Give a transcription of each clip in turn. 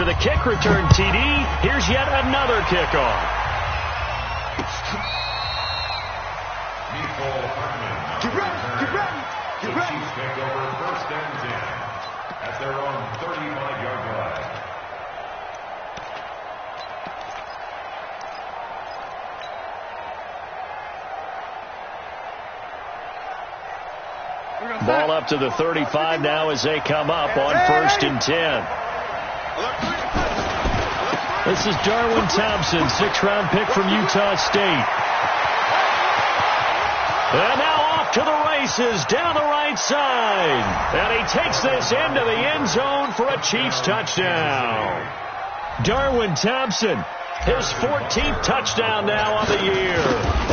After the kick return TD, here's yet another kickoff. Get ready. Chiefs take over 1st and 10 at their own 35-yard line. Ball up to the 35 now as they come up on 1st and 10. This is Darwin Thompson, 6th-round pick from Utah State. And now off to the races down the right side. And he takes this into the end zone for a Chiefs touchdown. Darwin Thompson, his 14th touchdown now on the year,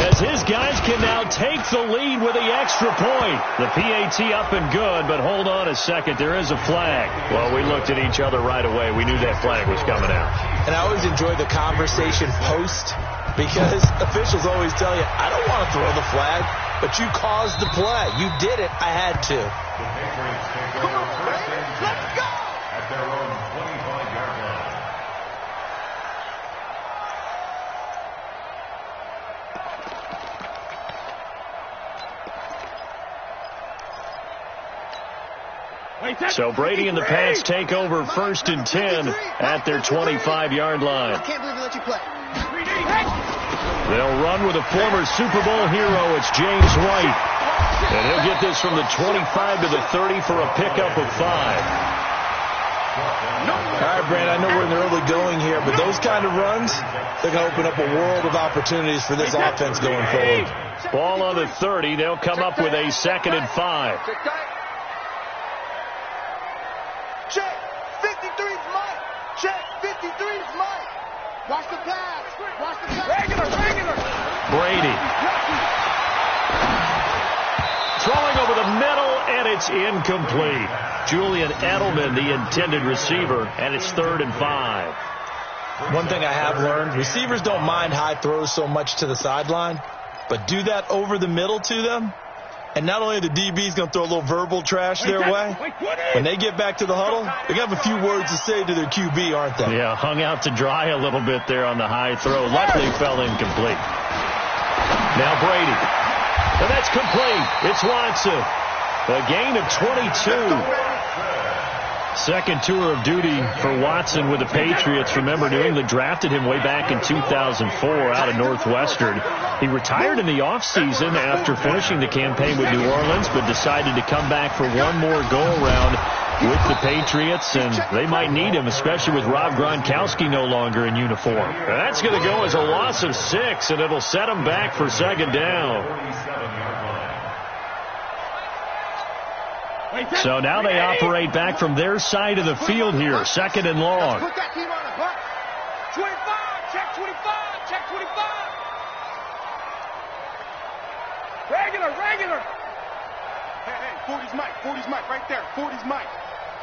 as his guys can now take the lead with the extra point. The PAT up and good, but hold on a second. There is a flag. Well, we looked at each other right away. We knew that flag was coming out. And I always enjoy the conversation post, because officials always tell you, I don't want to throw the flag, but you caused the play. You did it. I had to. The Patriots take over 1st and 10 at their own 25-yard line. So Brady and the Pats take over 1st and 10 at their 25-yard line. I can't believe we let you play. They'll run with a former Super Bowl hero. It's James White. And he'll get this from the 25 to the 30 for a pickup of 5. All right, Brand, I know we're in the early going here, but those kind of runs, they're going to open up a world of opportunities for this offense going forward. Ball on the 30. They'll come up with a 2nd and 5. Check. 53's Mike. Check. 53's Mike. Watch the pass. Watch the pass. Regular. Brady. Throwing over the middle, and it's incomplete. Julian Edelman, the intended receiver, and it's 3rd and 5. One thing I have learned, receivers don't mind high throws so much to the sideline, but do that over the middle to them, and not only are the DBs going to throw a little verbal trash their way, when they get back to the huddle, they're going to have a few words to say to their QB, aren't they? Yeah, hung out to dry a little bit there on the high throw. Luckily fell incomplete. Now Brady. And that's complete. It's Watson. A gain of 22. Second tour of duty for Watson with the Patriots. Remember, New England drafted him way back in 2004 out of Northwestern. He retired in the offseason after finishing the campaign with New Orleans, but decided to come back for one more go-around with the Patriots, and they might need him, especially with Rob Gronkowski no longer in uniform. And that's going to go as a loss of 6, and it'll set him back for 2nd down. So now they operate back from their side of the field here, 2nd and long. Put that team on the clock. 25, check 25, check 25. Regular. Hey, 40's Mike, right there. 40's Mike.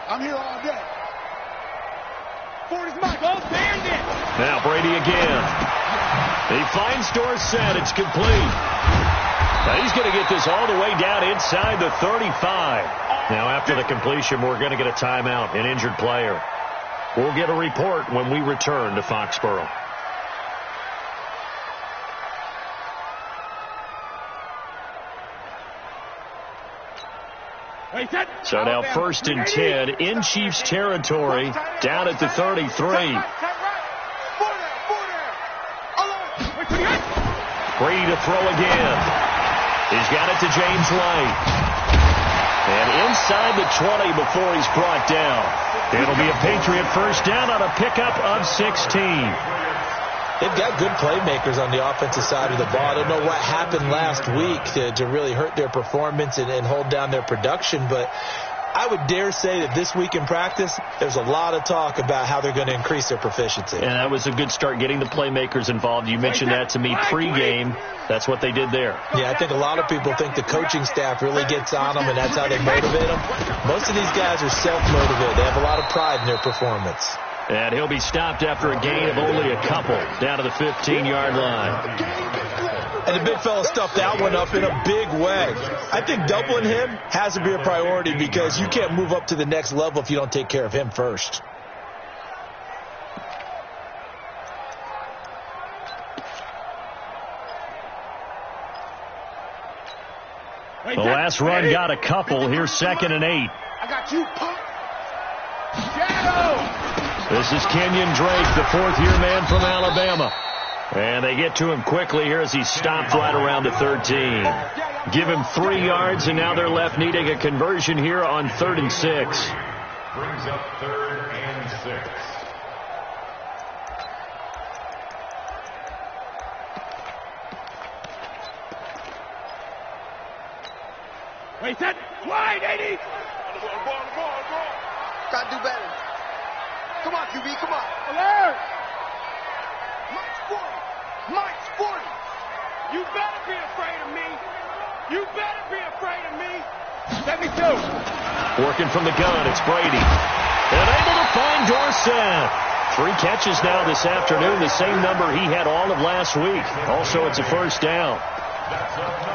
I'm here all day. 40's Mike. Go Bandit. Now Brady again. He finds Dorsett. It's complete. Now he's going to get this all the way down inside the 35. Now after the completion, we're going to get a timeout, an injured player. We'll get a report when we return to Foxborough. So now 1st and 10 in Chiefs territory, down at the 33. Brady to throw again. He's got it to James White. And inside the 20 before he's brought down. It'll be a Patriot 1st down on a pickup of 16. They've got good playmakers on the offensive side of the ball. I don't know what happened last week to really hurt their performance and hold down their production, but I would dare say that this week in practice, there's a lot of talk about how they're going to increase their proficiency. And that was a good start, getting the playmakers involved. You mentioned that to me pregame. That's what they did there. Yeah, I think a lot of people think the coaching staff really gets on them, and that's how they motivate them. Most of these guys are self-motivated. They have a lot of pride in their performance. And he'll be stopped after a gain of only a couple down to the 15-yard line. And the big fella stuffed that one up in a big way. I think doubling him has to be a priority because you can't move up to the next level if you don't take care of him first. The last run got a couple. Here's 2nd and 8. I got you, punk. Shadow. This is Kenyon Drake, the 4th-year man from Alabama. And they get to him quickly here as he stopped right around the 13. Give him 3 yards, and now they're left needing a conversion here on 3rd and 6. Brings up 3rd and 6. Wait, set. Wide, 80. Gotta do better. Come on, QB, come on. Alert. Mike's 40. You better be afraid of me. You better be afraid of me. 72. Working from the gun, it's Brady. And able to find Dorsett. 3 catches now this afternoon, the same number he had all of last week. Also, it's a 1st down.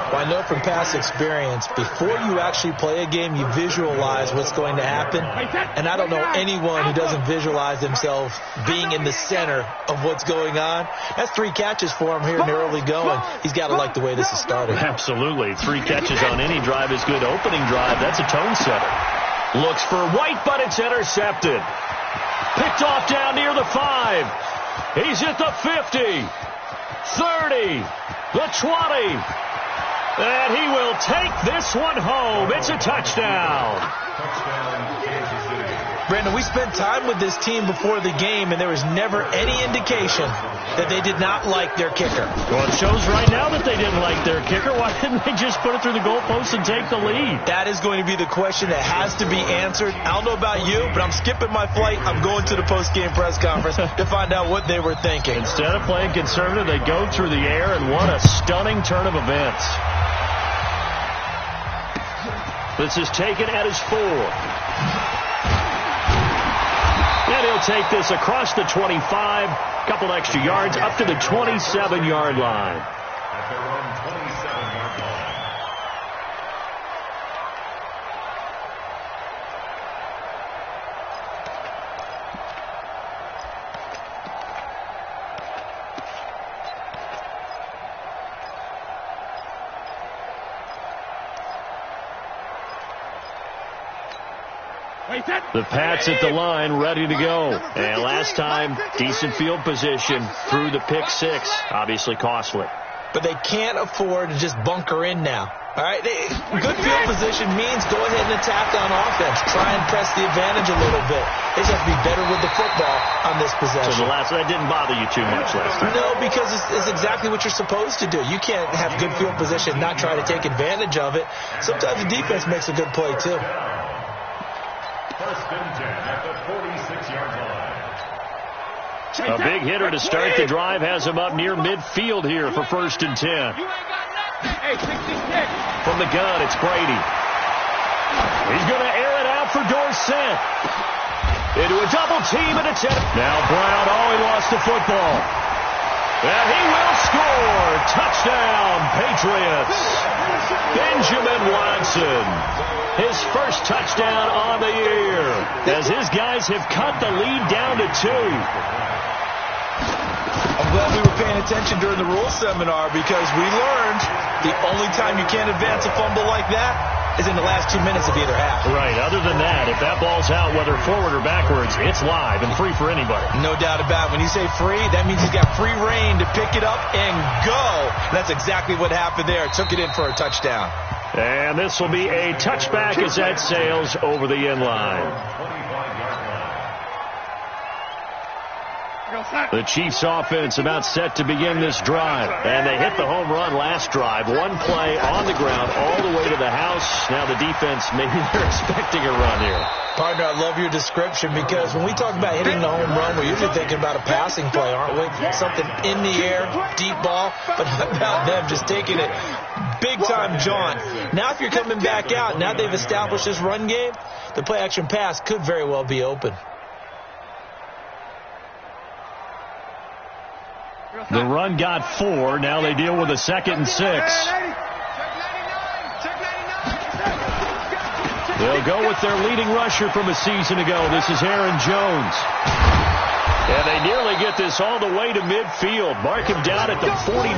Well, I know from past experience, before you actually play a game, you visualize what's going to happen. And I don't know anyone who doesn't visualize themselves being in the center of what's going on. That's 3 catches for him here in the early going. He's got to like the way this is starting. Absolutely. 3 catches on any drive is good. Opening drive, that's a tone setter. Looks for White, but it's intercepted. Picked off down near the 5. He's at the 50. 30. The 20. And he will take this one home. It's a touchdown. Touchdown, Kansas City. Brandon, we spent time with this team before the game, and there was never any indication that they did not like their kicker. Well, it shows right now that they didn't like their kicker. Why didn't they just put it through the goalpost and take the lead? That is going to be the question that has to be answered. I don't know about you, but I'm skipping my flight. I'm going to the post-game press conference to find out what they were thinking. Instead of playing conservative, they go through the air, and what a stunning turn of events. This is taken at his 4. And he'll take this across the 25, couple extra yards, up to the 27-yard line. At their own 27-yard line. The Pats at the line, ready to go. And last time, decent field position through the pick 6. Obviously costly. But they can't afford to just bunker in now. All right, good field position means go ahead and attack on offense. Try and press the advantage a little bit. They just have to be better with the football on this possession. So that didn't bother you too much last time? No, because it's exactly what you're supposed to do. You can't have good field position and not try to take advantage of it. Sometimes the defense makes a good play, too. 1st and 10 at the 46-yard line. A big hitter to start the drive has him up near midfield here for 1st and 10. From the gun, it's Brady. He's going to air it out for Dorsett. Into a double team and it's now Brown. Oh, he lost the football. And he will score. Touchdown, Patriots. Benjamin Watson. His first touchdown on the year, as his guys have cut the lead down to 2. I'm glad we were paying attention during the rules seminar because we learned the only time you can't advance a fumble like that is in the last 2 minutes of either half. Right. Other than that, if that ball's out, whether forward or backwards, it's live and free for anybody. No doubt about it. When you say free, that means he's got free reign to pick it up and go. That's exactly what happened there. Took it in for a touchdown. And this will be a touchback as that sails over the end line. The Chiefs offense about set to begin this drive. And they hit the home run last drive. 1 play on the ground all the way to the house. Now the defense, maybe they're expecting a run here. Partner, I love your description because when we talk about hitting the home run, we're usually thinking about a passing play, aren't we? Something in the air, deep ball. But how about them just taking it big-time jaunt? Now if you're coming back out, now they've established this run game, the play-action pass could very well be open. The run got 4. Now they deal with a 2nd and 6. They'll go with their leading rusher from a season ago. This is Aaron Jones. And they nearly get this all the way to midfield. Mark him down at the 49.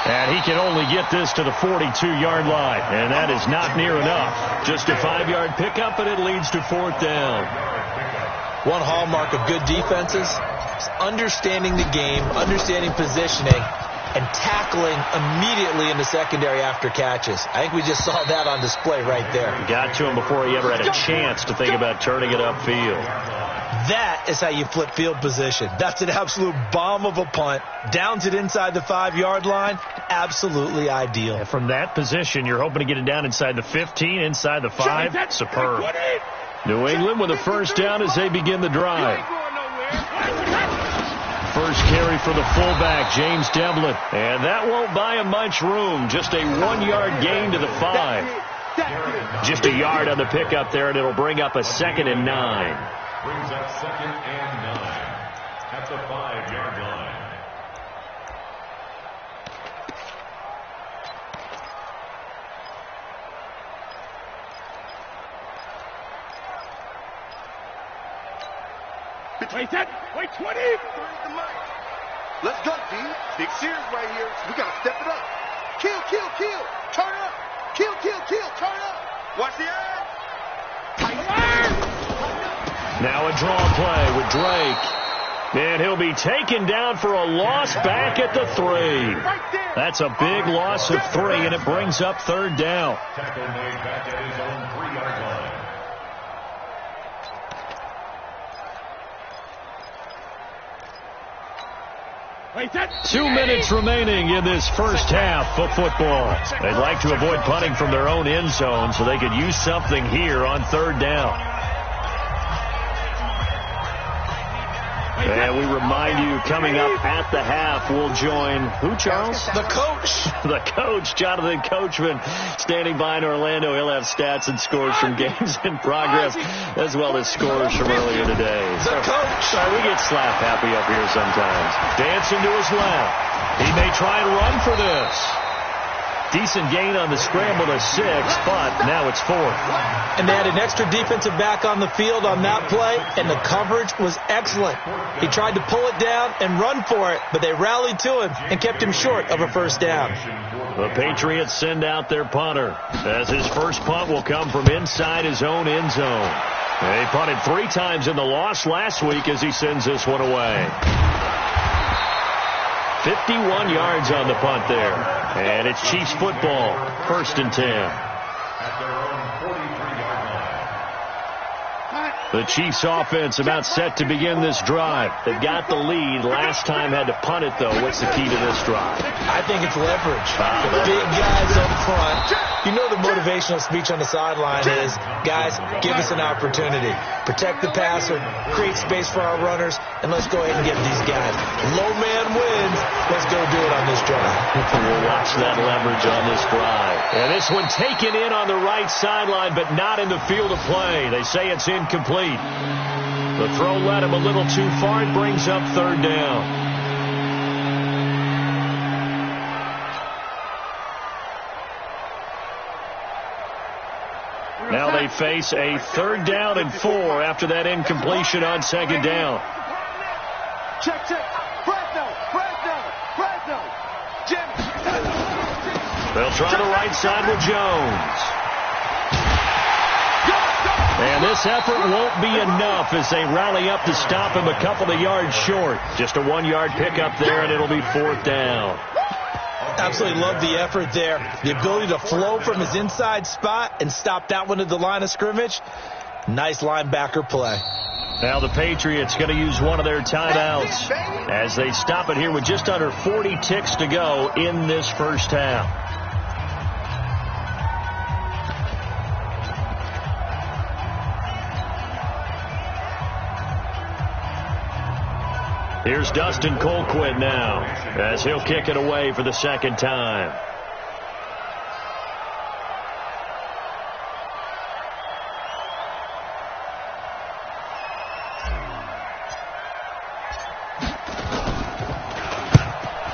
And he can only get this to the 42-yard line, and that is not near enough. Just a 5-yard pickup, and it leads to 4th down. One hallmark of good defenses is understanding the game, understanding positioning, and tackling immediately in the secondary after catches. I think we just saw that on display right there. Got to him before he ever had a chance to think about turning it upfield. That is how you flip field position. That's an absolute bomb of a punt. Downs it inside the 5-yard line. Absolutely ideal. And from that position, you're hoping to get it down inside the 15, inside the 5. Superb. New England with a first down as they begin the drive. First carry for the fullback, James Devlin. And that won't buy him much room. Just a 1-yard gain to the 5. Just a yard on the pickup there, and it'll bring up a 2nd and 9. Brings up 2nd and 9 at the 5-yard line. Wait, 20. Let's go, D. Big series right here. We got to step it up. Kill. Turn up. Kill. Turn up. Watch the eye. Now a draw play with Drake. And he'll be taken down for a loss back at the 3. That's a big loss of 3, and it brings up 3rd down. Tackle made back at his own 3-yard line. 2 minutes remaining in this first half of football. They'd like to avoid punting from their own end zone so they could use something here on 3rd down. And we remind you, coming up at the half, we'll join who, Charles? The coach. The coach, Jonathan Coachman, standing by in Orlando. He'll have stats and scores from games in progress, as well as scores from earlier today. The coach. We get slap happy up here sometimes. Dancing to his left. He may try and run for this. Decent gain on the scramble to 6, but now it's 4th. And they had an extra defensive back on the field on that play, and the coverage was excellent. He tried to pull it down and run for it, but they rallied to him and kept him short of a first down. The Patriots send out their punter, as his first punt will come from inside his own end zone. They punted 3 times in the loss last week as he sends this one away. 51 yards on the punt there. And it's Chiefs football, 1st and 10. At their own 43-yard line. The Chiefs offense about set to begin this drive. They've got the lead. Last time had to punt it, though. What's the key to this drive? I think it's leverage. The big guys up front. You know the motivational speech on the sideline is, guys, give us an opportunity. Protect the passer, create space for our runners, and let's go ahead and get these guys. Low man wins. Let's go do it on this drive. We'll watch that leverage on this drive. And this one taken in on the right sideline, but not in the field of play. They say it's incomplete. The throw led him a little too far. It brings up 3rd down. Now they face a 3rd down and 4 after that incompletion on 2nd down. Check. Fresno. They'll try the right side with Jones. And this effort won't be enough as they rally up to stop him a couple of yards short. Just a 1-yard pickup there, and it'll be 4th down. Absolutely love the effort there. The ability to flow from his inside spot and stop that one at the line of scrimmage. Nice linebacker play. Now the Patriots going to use one of their timeouts as they stop it here with just under 40 ticks to go in this first half. Here's Dustin Colquitt now as he'll kick it away for the 2nd time.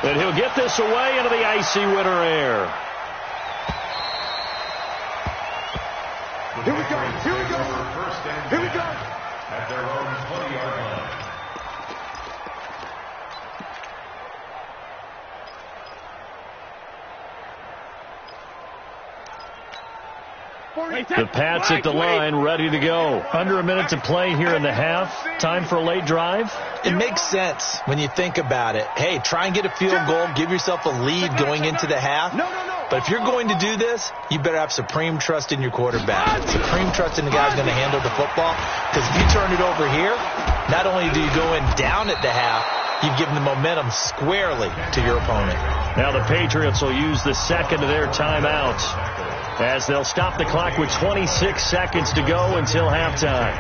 And he'll get this away into the icy winter air. Here we go. At their own 20-yard line. The Pats at the line, ready to go. Under a minute to play here in the half. Time for a late drive. It makes sense when you think about it. Hey, try and get a field goal. Give yourself a lead going into the half. But if you're going to do this, you better have supreme trust in your quarterback. Supreme trust in the guy who's going to handle the football. Because if you turn it over here, not only do you go in down at the half, you've given the momentum squarely to your opponent. Now the Patriots will use the second of their timeouts as they'll stop the clock with 26 seconds to go until halftime.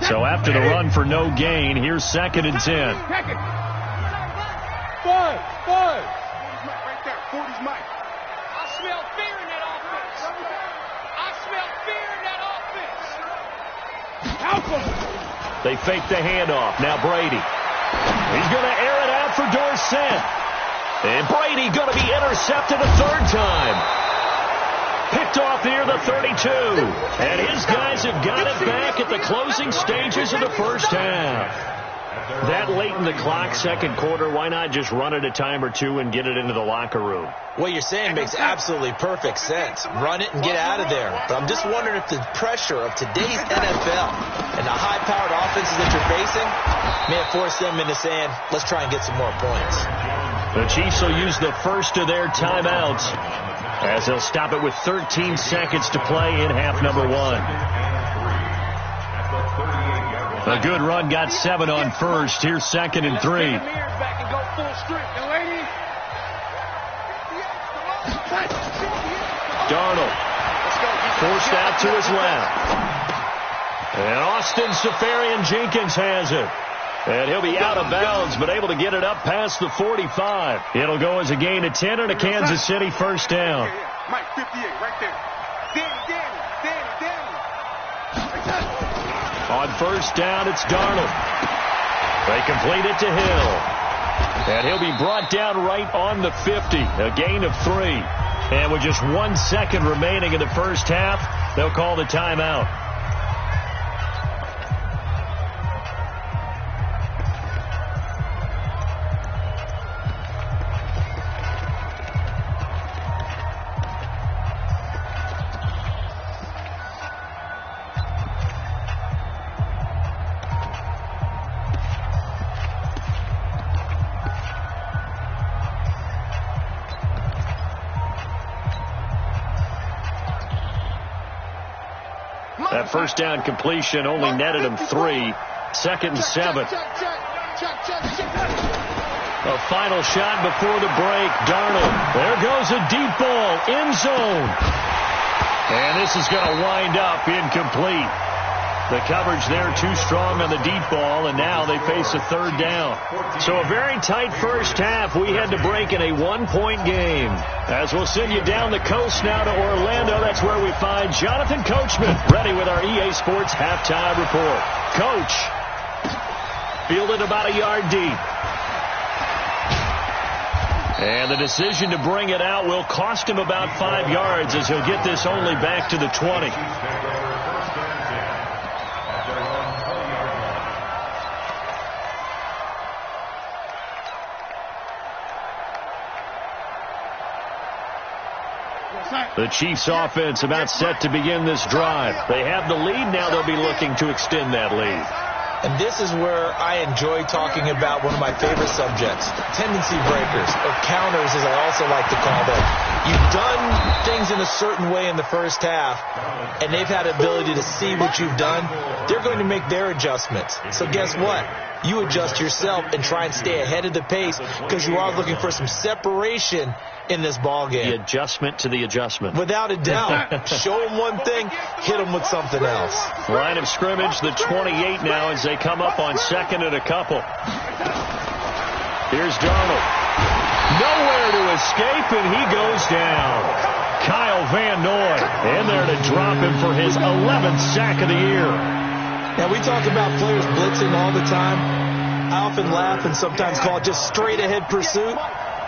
So after the run for no gain, here's 2nd and 10. 5. Right there. 40's Mike. I smell fear in that offense. I smell fear in that offense. Help him. They fake the handoff. Now Brady. He's going to air it out for Dorsett. And Brady going to be intercepted a third time. Picked off near the 32. And his guys have got it back at the closing stages of the first half. That late in the clock, second quarter, why not just run it a time or two and get it into the locker room? What you're saying makes absolutely perfect sense. Run it and get out of there. But I'm just wondering if the pressure of today's NFL and the high-powered offenses that you're facing may have forced them into saying, let's try and get some more points. The Chiefs will use the first of their timeouts as they'll stop it with 13 seconds to play in half number 1. A good run got 7 on first. Here's 2nd and 3. Darnold forced out to his left. And Austin Seferian-Jenkins has it. And he'll be out of bounds, but able to get it up past the 45. It'll go as a gain of 10 and a Kansas City first down. Mike, 58, right there. Danny. On first down, it's Darnold. They complete it to Hill. And he'll be brought down right on the 50. A gain of 3. And with just 1 second remaining in the first half, they'll call the timeout. That first down completion only netted him 3. 2nd and 7. A final shot before the break. Darnold. There goes a deep ball. End zone. And this is going to wind up incomplete. The coverage there too strong on the deep ball, and now they face a third down. So a very tight first half. We had to break in a 1-point game. As we'll send you down the coast now to Orlando, that's where we find Jonathan Coachman, ready with our EA Sports halftime report. Coach, fielded about a yard deep. And the decision to bring it out will cost him about 5 yards as he'll get this only back to the 20. The Chiefs offense about set to begin this drive. They have the lead. Now they'll be looking to extend that lead. And this is where I enjoy talking about one of my favorite subjects, tendency breakers, or counters as I also like to call them. You've done things in a certain way in the first half, and they've had the ability to see what you've done. They're going to make their adjustments. So guess what? You adjust yourself and try and stay ahead of the pace because you are looking for some separation in this ball game. The adjustment to the adjustment. Without a doubt. Show them one thing, hit them with something else. Line of scrimmage, the 28 now as they come up on 2nd and a couple. Here's Darnold. Nowhere to escape, and he goes down. Kyle Van Noy in there to drop him for his 11th sack of the year. Now, we talk about players blitzing all the time. I often laugh and sometimes call it just straight-ahead pursuit.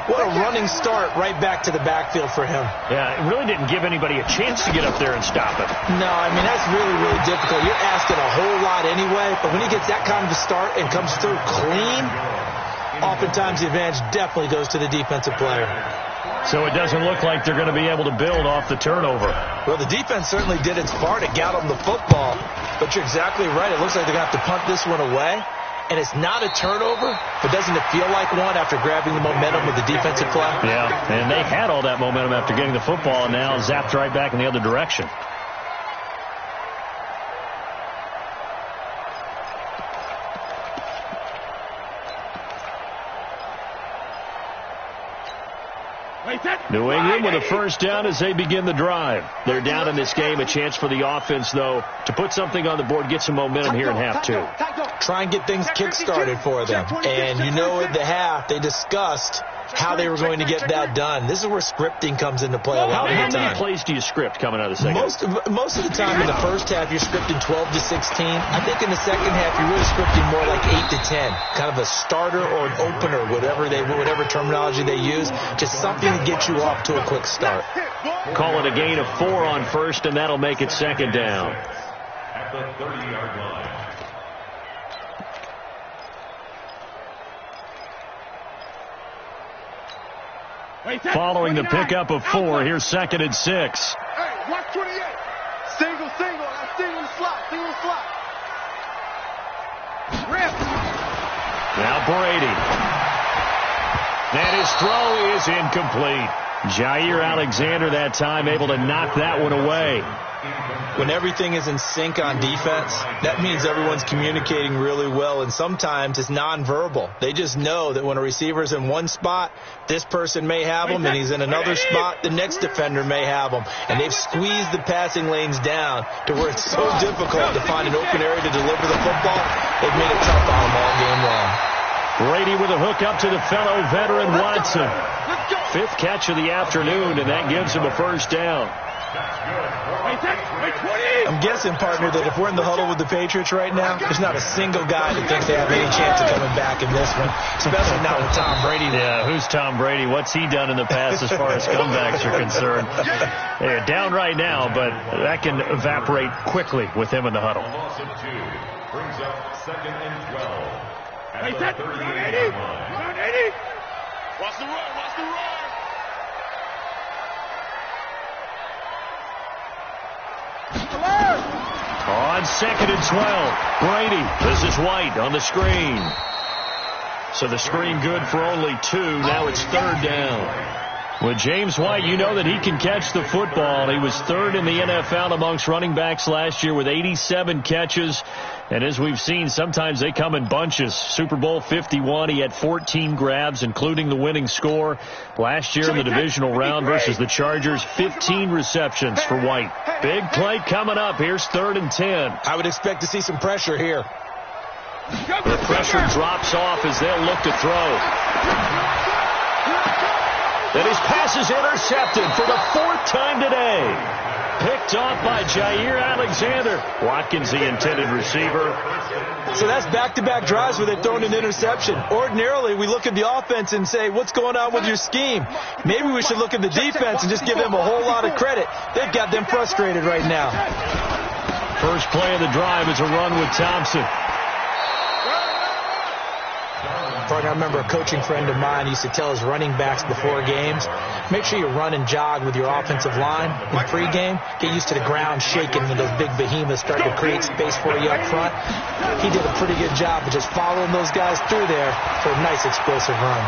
What a running start right back to the backfield for him. Yeah, it really didn't give anybody a chance to get up there and stop him. No, I mean, that's really, really difficult. You're asking a whole lot anyway, but when he gets that kind of a start and comes through clean, oftentimes the advantage definitely goes to the defensive player. So it doesn't look like they're going to be able to build off the turnover. Well, the defense certainly did its part to get them the football, but you're exactly right. It looks like they're going to have to punt this one away. And it's not a turnover, but doesn't it feel like one after grabbing the momentum with the defensive play? Yeah, and they had all that momentum after getting the football, and now zapped right back in the other direction. New England with a first down as they begin the drive. They're down in this game. A chance for the offense, though, to put something on the board, get some momentum here in half two. Try and get things kick-started for them. And you know at the half, they discussed how they were going to get that done. This is where scripting comes into play a lot of the time. How many plays do you script coming out of the second? Most of the time in the first half, you're scripting 12 to 16. I think in the second half, you're really scripting more like 8 to 10. Kind of a starter or an opener, whatever terminology they use. Just something to get you off to a quick start. Call it a gain of 4 on first, and that'll make it second down. At the 30-yard line. Following the pickup of 4, here's second and 6. Hey, watch 28. Single. That's single slot. Rip. Now Brady. And his throw is incomplete. Jair Alexander that time able to knock that one away. When everything is in sync on defense, that means everyone's communicating really well, and sometimes it's nonverbal. They just know that when a receiver's in one spot, this person may have him, and he's in another spot, the next defender may have him. And they've squeezed the passing lanes down to where it's so difficult to find an open area to deliver the football. They've made it tough on them all game long. Brady with a hook up to the fellow veteran Watson. 5th catch of the afternoon, and that gives him a first down. I'm guessing, partner, that if we're in the huddle with the Patriots right now, there's not a single guy that thinks they have any chance of coming back in this one, especially not with Tom Brady. Yeah, who's Tom Brady? What's he done in the past as far as comebacks are concerned? They're down right now, but that can evaporate quickly with him in the huddle. Loss of 2 brings up second and 12. At the 38-yard line. Watch the run. On second and 12, Brady. This is White on the screen. So the screen good for only 2. Now it's third down. With James White, you know that he can catch the football. He was 3rd in the NFL amongst running backs last year with 87 catches. And as we've seen, sometimes they come in bunches. Super Bowl 51, he had 14 grabs, including the winning score. Last year in the divisional round versus the Chargers, 15 receptions for White. Big play coming up. Here's 3rd and 10. I would expect to see some pressure here. The pressure drops off as they'll look to throw. And his pass is intercepted for the 4th time today. Picked off by Jair Alexander. Watkins, the intended receiver. So that's back-to-back drives where they've thrown an interception. Ordinarily, we look at the offense and say, what's going on with your scheme? Maybe we should look at the defense and just give them a whole lot of credit. They've got them frustrated right now. First play of the drive is a run with Thompson. I remember a coaching friend of mine used to tell his running backs before games, make sure you run and jog with your offensive line in pregame. Get used to the ground shaking when those big behemoths start to create space for you up front. He did a pretty good job of just following those guys through there for a nice explosive run.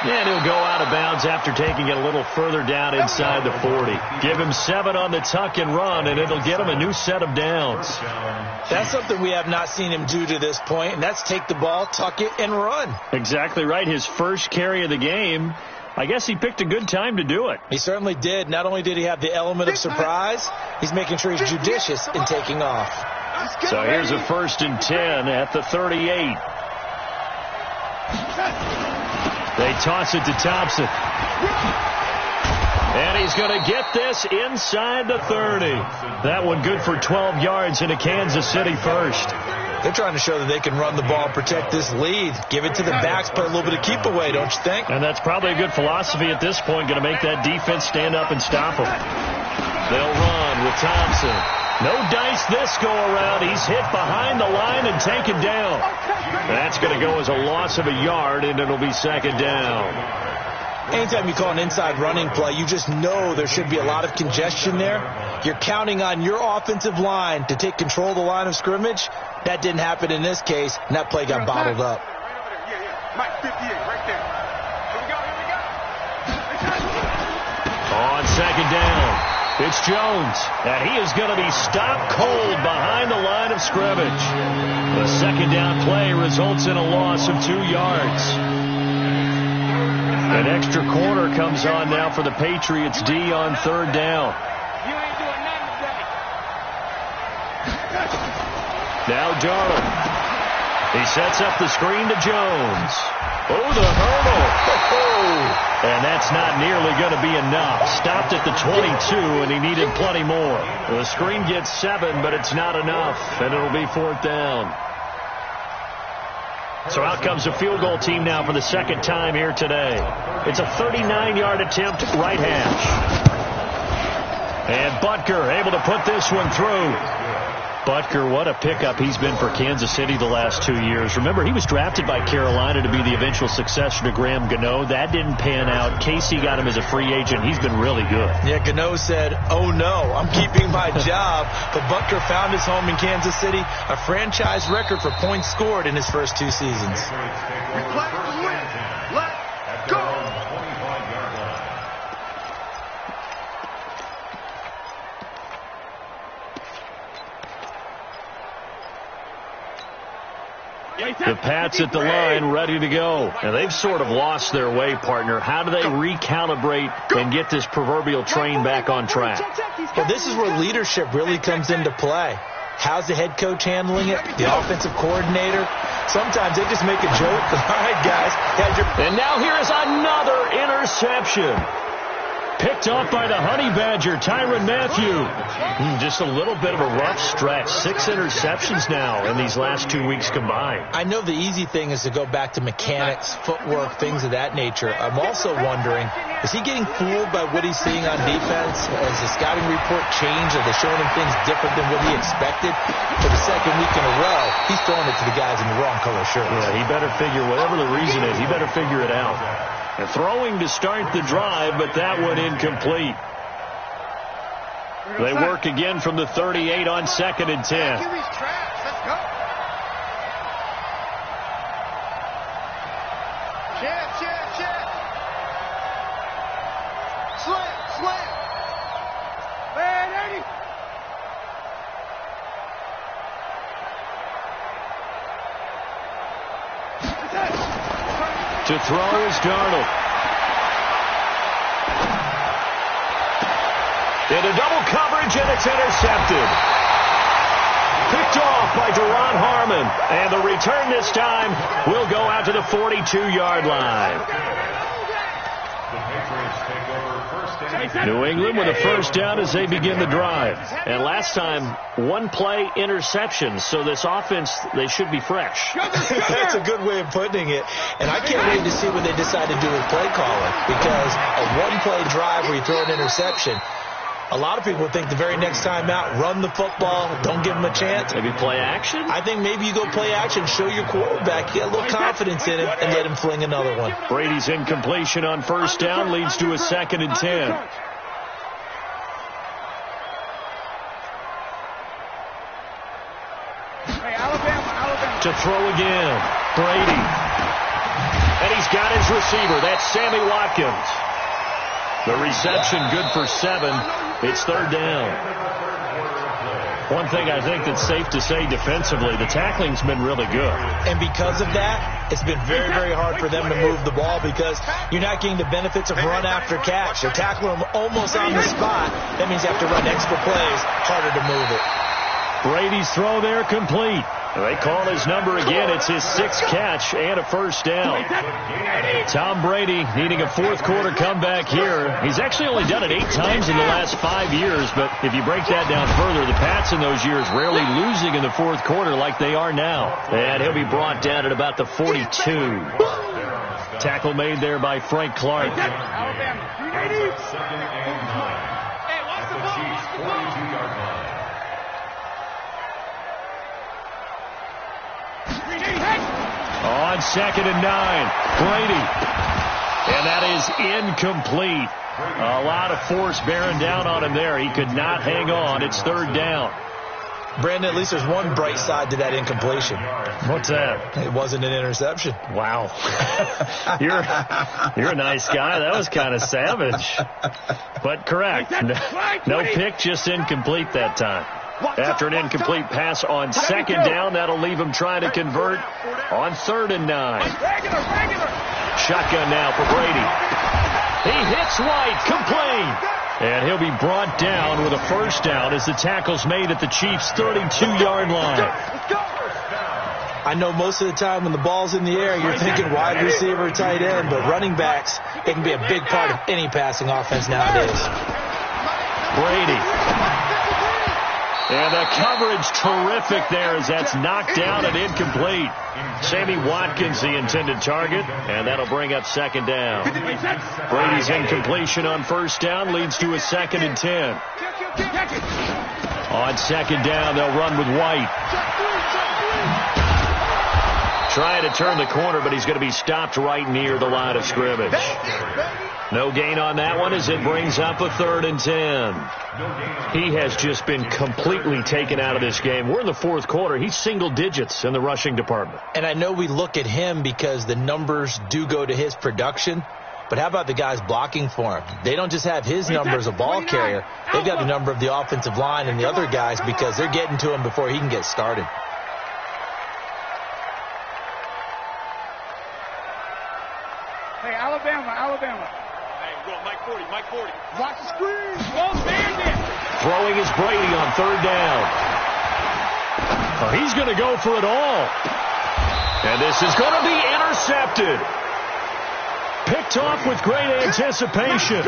And he'll go out of bounds after taking it a little further down inside the 40. Give him 7 on the tuck and run, and it'll get him a new set of downs. That's something we have not seen him do to this point, and that's take the ball, tuck it, and run. Exactly right. His first carry of the game. I guess he picked a good time to do it. He certainly did. Not only did he have the element of surprise, he's making sure he's judicious in taking off. So here's a 1st and 10 at the 38. They toss it to Thompson. And he's going to get this inside the 30. That one good for 12 yards into Kansas City first. They're trying to show that they can run the ball and protect this lead. Give it to the backs, play a little bit of keep away, don't you think? And that's probably a good philosophy at this point, going to make that defense stand up and stop them. They'll run with Thompson. No dice this go around. He's hit behind the line and taken down. That's going to go as a loss of a yard, and it'll be second down. Anytime you call an inside running play, you just know there should be a lot of congestion there. You're counting on your offensive line to take control of the line of scrimmage. That didn't happen in this case, and that play got bottled up. Mike 58, right there. Here we go. On second down, it's Jones, and he is going to be stopped cold behind the line of scrimmage. The second down play results in a loss of 2 yards. An extra corner comes on now for the Patriots D on third down. You ain't doing nothing today. Now Darnold. He sets up the screen to Jones. Oh, the hurdle. Oh, and that's not nearly going to be enough. Stopped at the 22, and he needed plenty more. The screen gets 7, but it's not enough, and it'll be fourth down. So out comes the field goal team now for the second time here today. It's a 39-yard attempt, right hash. And Butker able to put this one through. Butker, what a pickup he's been for Kansas City the last 2 years. Remember, he was drafted by Carolina to be the eventual successor to Graham Gano. That didn't pan out. Casey got him as a free agent. He's been really good. Yeah, Gano said, oh no, I'm keeping my job. But Butker found his home in Kansas City, a franchise record for points scored in his first 2 seasons. We play to win. Let's go. The Pats at the line, ready to go. And they've sort of lost their way, partner. How do they recalibrate and get this proverbial train back on track? Well, this is where leadership really comes into play. How's the head coach handling it? The offensive coordinator? Sometimes they just make a joke. All right, guys. And now here is another interception. Picked off by the Honey Badger, Tyrann Mathieu. Just a little bit of a rough stretch. 6 interceptions now in these last 2 weeks combined. I know the easy thing is to go back to mechanics, footwork, things of that nature. I'm also wondering, is he getting fooled by what he's seeing on defense? Has the scouting report changed? Are they showing him things different than what he expected? For the second week in a row, he's throwing it to the guys in the wrong color shirts. Yeah, he better figure, whatever the reason is, he better figure it out. And throwing to start the drive, but that one incomplete. They work again from the 38 on 2nd and 10. Let's go. Check. Slam. Man, Eddie. To throw is Darnold. Into double coverage, and it's intercepted. Picked off by Duron Harmon. And the return this time will go out to the 42-yard line. New England with a first down as they begin the drive. And last time, 1-play interception. So this offense, they should be fresh. That's a good way of putting it. And I can't wait to see what they decide to do with play calling. Because a 1-play drive where you throw an interception, a lot of people think the very next time out, run the football, don't give them a chance. Maybe play action? I think maybe you go play action, show your quarterback, get a little confidence in him, and let him fling another one. Brady's incompletion on first down leads to a 2nd and 10. Alabama. To throw again, Brady. And he's got his receiver. That's Sammy Watkins. The reception good for 7. It's third down. One thing I think that's safe to say defensively, the tackling's been really good. And because of that, it's been very, very hard for them to move the ball because you're not getting the benefits of run after catch. They're tackling them almost on the spot. That means you have to run extra plays, harder to move it. Brady's throw there complete. They call his number again. It's his 6th catch and a first down. Tom Brady needing a fourth-quarter comeback here. He's actually only done it 8 times in the last 5 years, but if you break that down further, the Pats in those years rarely losing in the fourth quarter like they are now. And he'll be brought down at about the 42. Tackle made there by Frank Clark. Second and 9. At the Chiefs' 42-yard line. On 2nd and 9, Brady. And that is incomplete. A lot of force bearing down on him there. He could not hang on. It's 3rd down. Brandon, at least there's one bright side to that incompletion. What's that? It wasn't an interception. Wow. You're a nice guy. That was kind of savage. But correct. No pick, just incomplete that time. After an incomplete pass on 2nd down, that'll leave him trying to convert on 3rd and 9. Shotgun now for Brady. He hits White, complete. And he'll be brought down with a first down as the tackle's made at the Chiefs' 32-yard line. I know most of the time when the ball's in the air, you're thinking wide receiver, tight end, but running backs, they can be a big part of any passing offense nowadays. Brady. And the coverage terrific there as that's knocked down and incomplete. Sammy Watkins, the intended target, and that'll bring up 2nd down. Brady's incompletion on 1st down leads to a 2nd and 10. On 2nd down, they'll run with White. Trying to turn the corner, but he's going to be stopped right near the line of scrimmage. No gain on that one as it brings up a 3rd and 10. He has just been completely taken out of this game. We're in the 4th quarter. He's single digits in the rushing department. And I know we look at him because the numbers do go to his production, but how about the guys blocking for him? They don't just have his number as a ball carrier. They've got the number of the offensive line and the other guys because they're getting to him before he can get started. Hey, Alabama. Mike 40. Watch the screen. Go Bandit. Throwing is Brady on 3rd down. He's going to go for it all. And this is going to be intercepted. Picked off with great anticipation.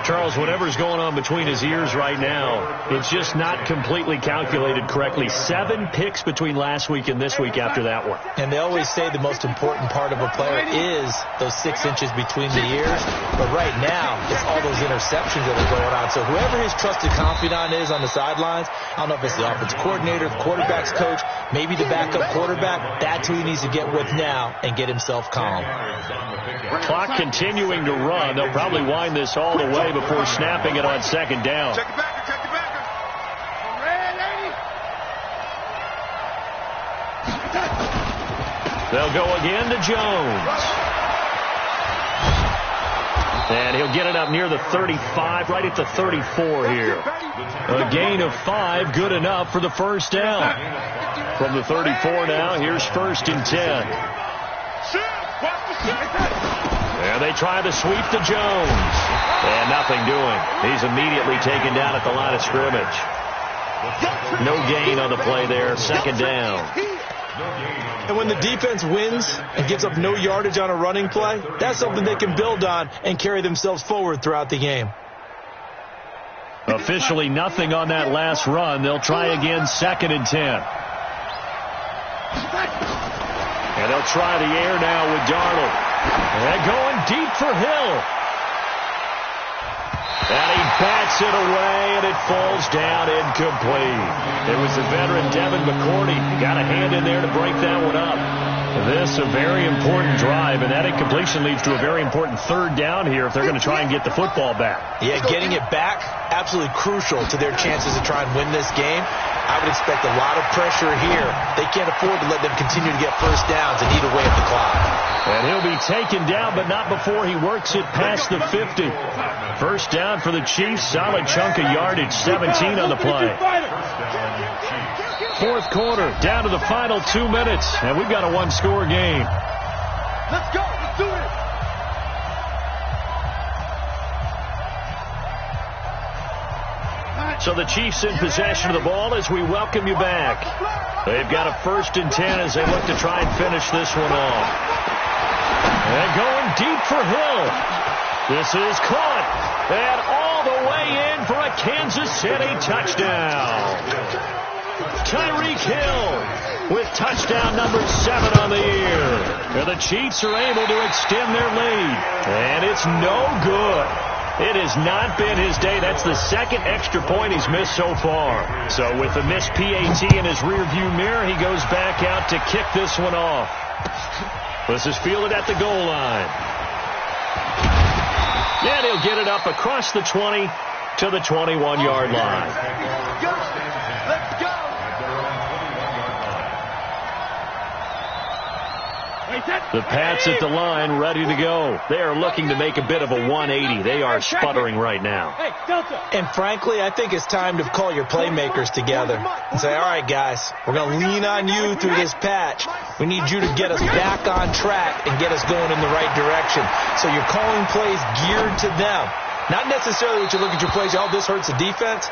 Charles, whatever's going on between his ears right now, it's just not completely calculated correctly. 7 picks between last week and this week after that one. And they always say the most important part of a player is those 6 inches between the ears. But right now, it's all those interceptions that are going on. So whoever his trusted confidant is on the sidelines, I don't know if it's the offensive coordinator, the quarterback's coach, maybe the backup quarterback, that's who he needs to get with now and get himself calm. Clock continuing to run. They'll probably wind this all the way before snapping it on 2nd down. Check it back. They'll go again to Jones. And he'll get it up near the 35, right at the 34 here. A gain of 5, good enough for the first down. From the 34 now, here's 1st and 10. And they try the sweep to Jones. And nothing doing. He's immediately taken down at the line of scrimmage. No gain on the play there. 2nd down. And when the defense wins and gives up no yardage on a running play, that's something they can build on and carry themselves forward throughout the game. Officially nothing on that last run. They'll try again 2nd and 10. And they'll try the air now with Darnold. And going deep for Hill. And he bats it away, and it falls down incomplete. It was the veteran Devin McCourty. Got a hand in there to break that one up. This a very important drive, and that incompletion leads to a very important 3rd down here if they're going to try and get the football back. Yeah, getting it back, absolutely crucial to their chances to try and win this game. I would expect a lot of pressure here. They can't afford to let them continue to get first downs and eat away at the clock. And he'll be taken down, but not before he works it past the 50. First down for the Chiefs. Solid chunk of yardage, 17 on the play. 4th quarter, down to the final 2 minutes, and we've got a 1-score game. Let's go. Let's do it. So the Chiefs in possession of the ball as we welcome you back. They've got a 1st and 10 as they look to try and finish this one off. And going deep for Hill. This is caught. And all the way in for a Kansas City touchdown. Tyreek Hill with touchdown number 7 on the year. And the Chiefs are able to extend their lead. And it's no good. It has not been his day. That's the 2nd extra point he's missed so far. So with the missed PAT in his rearview mirror, he goes back out to kick this one off. This is fielded at the goal line. And he'll get it up across the 20 to the 21-yard line. Let's go. The Pats at the line ready to go. They are looking to make a bit of a 180. They are sputtering right now. And frankly, I think it's time to call your playmakers together and say, all right, guys, we're going to lean on you through this patch. We need you to get us back on track and get us going in the right direction. So you're calling plays geared to them. Not necessarily what you look at your plays, oh, this hurts the defense.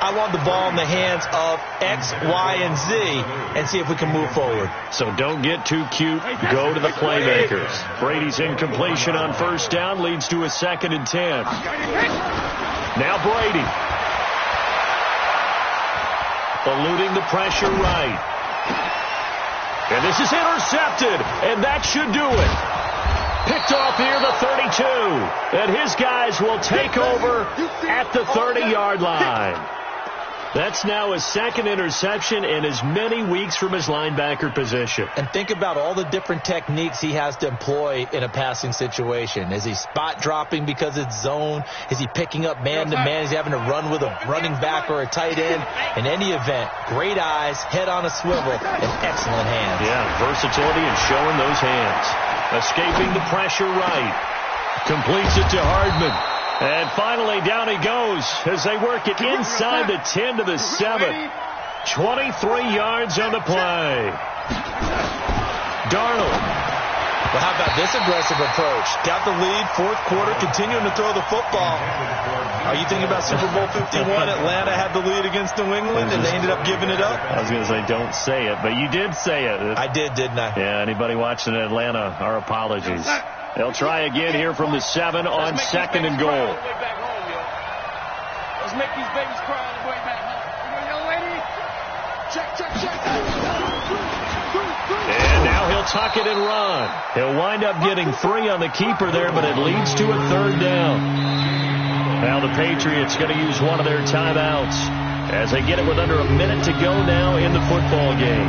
I want the ball in the hands of X, Y, and Z and see if we can move forward. So don't get too cute. Go to the playmakers. Brady's incompletion on 1st down leads to a 2nd and 10. Now Brady. Eluding the pressure right. And this is intercepted. And that should do it. Picked off near the 32. And his guys will take over at the 30-yard line. That's now his 2nd interception in as many weeks from his linebacker position. And think about all the different techniques he has to employ in a passing situation. Is he spot dropping because it's zone? Is he picking up man-to-man? Is he having to run with a running back or a tight end? In any event, great eyes, head on a swivel, and excellent hands. Yeah, versatility and showing those hands. Escaping the pressure right. Completes it to Hardman. And finally, down he goes as they work it inside the 10 to the 7. 23 yards on the play. Darnold. Well, how about this aggressive approach? Got the lead, 4th quarter, continuing to throw the football. Are you thinking about Super Bowl 51? Atlanta had the lead against New England, and they ended up giving it up? I was going to say, don't say it, but you did say it. I did, didn't I? Yeah, anybody watching in Atlanta, our apologies. They'll try again here from the 7 on 2nd and goal. Let's make these babies cry on the way back home. Young lady, check. And now he'll tuck it and run. He'll wind up getting 3 on the keeper there, but it leads to a 3rd down. Now the Patriots going to use one of their timeouts as they get it with under a minute to go now in the football game.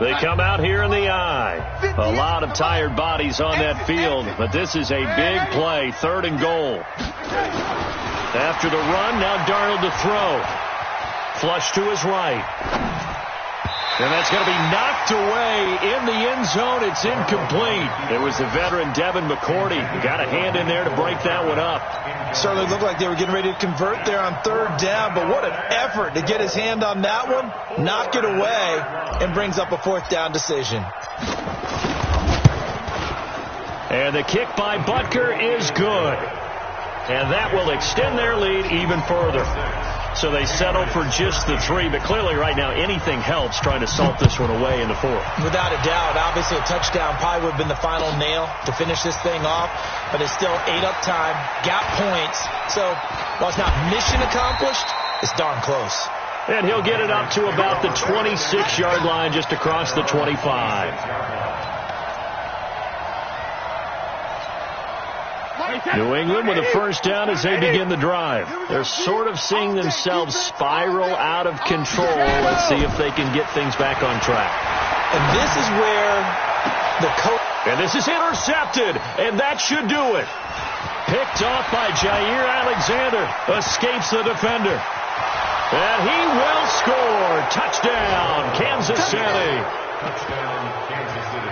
They come out here in the eye. A lot of tired bodies on that field, but this is a big play, 3rd and goal. After the run, now Darnold to throw. Flush to his right. And that's going to be knocked away in the end zone. It's incomplete. It was the veteran Devin McCourty. Got a hand in there to break that one up. Certainly looked like they were getting ready to convert there on 3rd down, but what an effort to get his hand on that one, knock it away, and brings up a 4th down decision. And the kick by Butker is good. And that will extend their lead even further. So they settle for just the 3, but clearly right now anything helps trying to salt this one away in the 4th. Without a doubt, obviously a touchdown probably would have been the final nail to finish this thing off, but it's still 8 up time, got points. So while it's not mission accomplished, it's darn close. And he'll get it up to about the 26-yard line just across the 25. New England with a 1st down as they begin the drive. They're sort of seeing themselves spiral out of control. Let's see if they can get things back on track. And this is where the coach... And this is intercepted, and that should do it. Picked off by Jair Alexander. Escapes the defender. And he will score. Touchdown, Kansas City. Touchdown, Kansas City.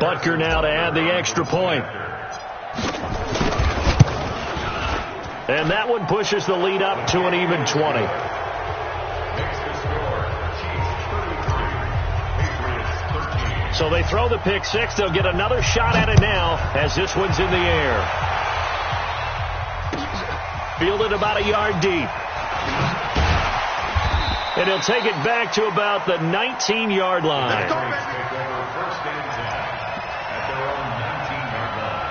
Butker now to add the extra point. And that one pushes the lead up to an even 20. So they throw the pick six. They'll get another shot at it now as this one's in the air. Fielded about a yard deep. And he'll take it back to about the 19-yard line. First and 10 at their own 19-yard line.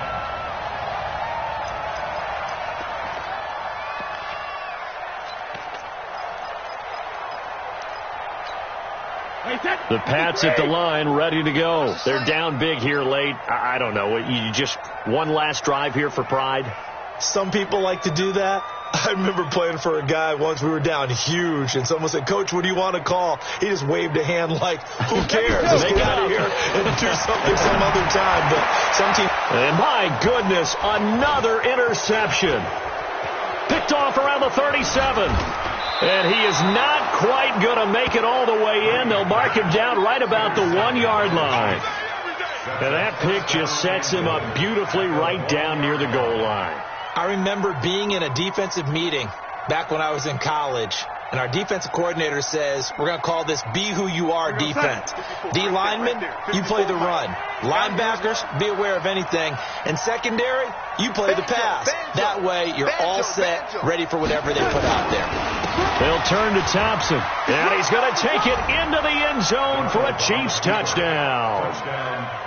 The Pats at the line, ready to go. They're down big here late. I don't know. You just one last drive here for pride? Some people like to do that. I remember playing for a guy once. We were down huge, and someone said, "Coach, what do you want to call?" He just waved a hand like, "Who cares? Let's get out of here and do something some other time." But some team. And my goodness, another interception. Picked off around the 37. And he is not quite going to make it all the way in. They'll mark him down right about the 1-yard line. And that pick just sets him up beautifully right down near the goal line. I remember being in a defensive meeting back when I was in college, and our defensive coordinator says, we're going to call this Be Who You Are defense. D linemen, you play the run. Linebackers, be aware of anything. And secondary, you play the pass. That way, you're all set, ready for whatever they put out there. They'll turn to Thompson, and he's going to take it into the end zone for a Chiefs touchdown.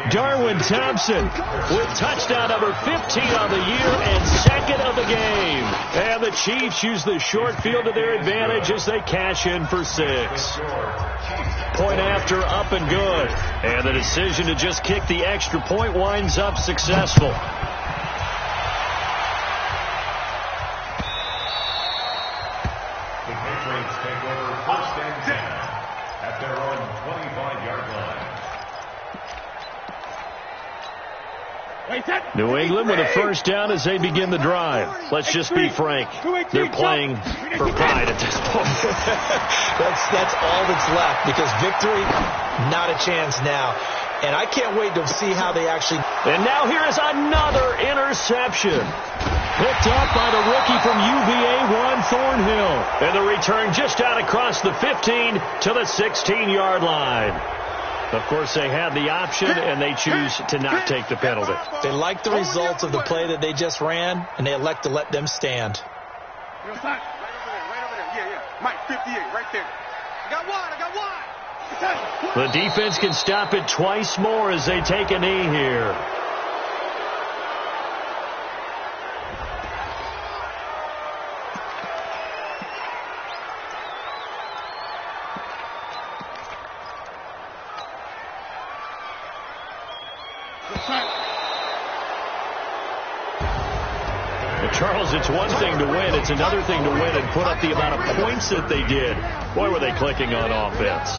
Darwin Thompson with touchdown number 15 on the year and second of the game. And the Chiefs use the short field to their advantage as they cash in for 6. Point after, up and good. And the decision to just kick the extra point winds up successful. The Patriots take over first and 10 at their own 25-yard line. New England with a first down as they begin the drive. Let's just be frank. They're playing for pride at this point. That's all that's left, because victory, not a chance now. And I can't wait to see how they actually... And now here is another interception. Picked up by the rookie from UVA, Juan Thornhill. And the return just out across the 15 to the 16-yard line. Of course, they had the option, and they choose to not take the penalty. They like the results of the play that they just ran, and they elect to let them stand. Right over there. Yeah. Mike, 58, right there. I got one. The defense can stop it twice more as they take a knee here. Charles, it's one thing to win. It's another thing to win and put up the amount of points that they did. Boy, were they clicking on offense.